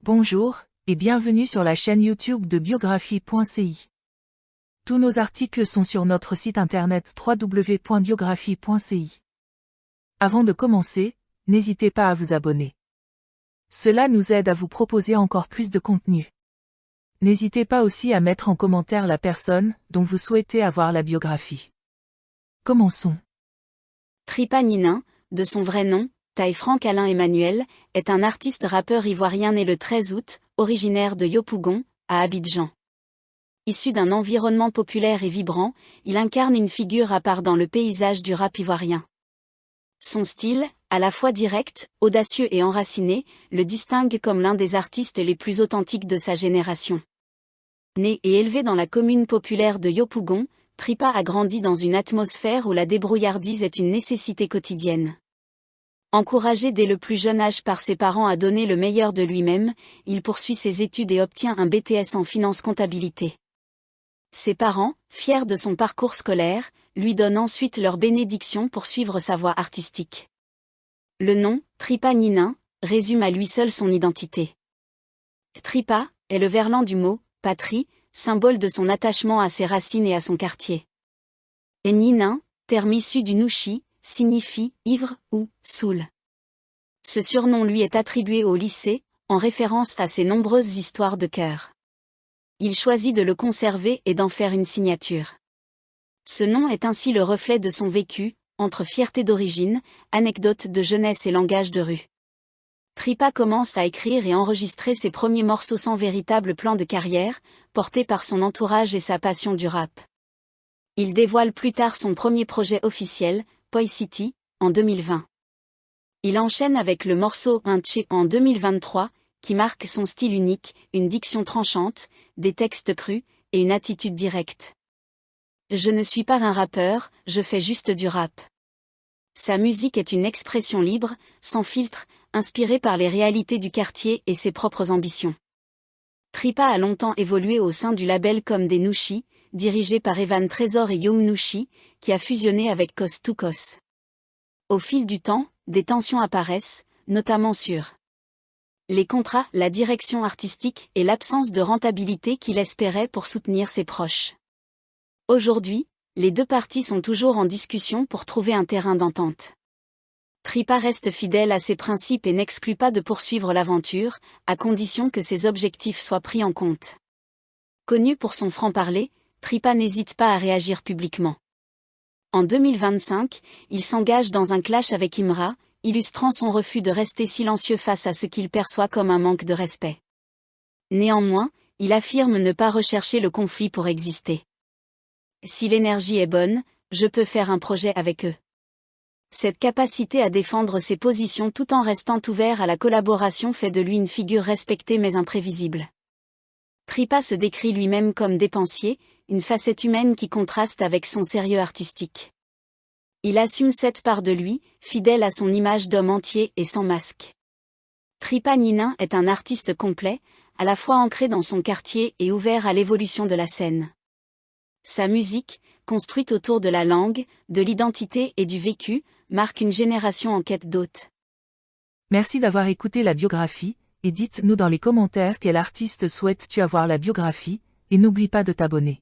Bonjour, et bienvenue sur la chaîne YouTube de biographie.ci. Tous nos articles sont sur notre site internet www.biographie.ci. Avant de commencer, n'hésitez pas à vous abonner. Cela nous aide à vous proposer encore plus de contenu. N'hésitez pas aussi à mettre en commentaire la personne dont vous souhaitez avoir la biographie. Commençons. Tripa Ninin, de son vrai nom, Taï Franck Alain Emmanuel, est un artiste rappeur ivoirien né le 13 août, originaire de Yopougon, à Abidjan. Issu d'un environnement populaire et vibrant, il incarne une figure à part dans le paysage du rap ivoirien. Son style, à la fois direct, audacieux et enraciné, le distingue comme l'un des artistes les plus authentiques de sa génération. Né et élevé dans la commune populaire de Yopougon, Tripa a grandi dans une atmosphère où la débrouillardise est une nécessité quotidienne. Encouragé dès le plus jeune âge par ses parents à donner le meilleur de lui-même, il poursuit ses études et obtient un BTS en finance-comptabilité. Ses parents, fiers de son parcours scolaire, lui donnent ensuite leur bénédiction pour suivre sa voie artistique. Le nom, Tripa Ninin, résume à lui seul son identité. Tripa est le verlan du mot « patrie », symbole de son attachement à ses racines et à son quartier. Et Ninin, terme issu du nouchi, signifie « ivre » ou « saoul ». Ce surnom lui est attribué au lycée, en référence à ses nombreuses histoires de cœur. Il choisit de le conserver et d'en faire une signature. Ce nom est ainsi le reflet de son vécu, entre fierté d'origine, anecdotes de jeunesse et langage de rue. Tripa commence à écrire et enregistrer ses premiers morceaux sans véritable plan de carrière, porté par son entourage et sa passion du rap. Il dévoile plus tard son premier projet officiel, Poi City, en 2020. Il enchaîne avec le morceau Ntché en 2023, qui marque son style unique, une diction tranchante, des textes crus, et une attitude directe. Je ne suis pas un rappeur, je fais juste du rap. Sa musique est une expression libre, sans filtre, inspirée par les réalités du quartier et ses propres ambitions. Tripa a longtemps évolué au sein du label Comme des Nouchi, dirigé par Evan Trésor et Young Nouchi, qui a fusionné avec Cos to Cos. Au fil du temps, des tensions apparaissent, notamment sur les contrats, la direction artistique et l'absence de rentabilité qu'il espérait pour soutenir ses proches. Aujourd'hui, les deux parties sont toujours en discussion pour trouver un terrain d'entente. Tripa reste fidèle à ses principes et n'exclut pas de poursuivre l'aventure, à condition que ses objectifs soient pris en compte. Connu pour son franc-parler, Tripa n'hésite pas à réagir publiquement. En 2025, il s'engage dans un clash avec Imra, illustrant son refus de rester silencieux face à ce qu'il perçoit comme un manque de respect. Néanmoins, il affirme ne pas rechercher le conflit pour exister. Si l'énergie est bonne, je peux faire un projet avec eux. Cette capacité à défendre ses positions tout en restant ouvert à la collaboration fait de lui une figure respectée mais imprévisible. Tripa se décrit lui-même comme dépensier, une facette humaine qui contraste avec son sérieux artistique. Il assume cette part de lui, fidèle à son image d'homme entier et sans masque. Tripa Ninin est un artiste complet, à la fois ancré dans son quartier et ouvert à l'évolution de la scène. Sa musique, construite autour de la langue, de l'identité et du vécu, marque une génération en quête d'hôtes. Merci d'avoir écouté la biographie, et dites-nous dans les commentaires quel artiste souhaites-tu avoir la biographie, et n'oublie pas de t'abonner.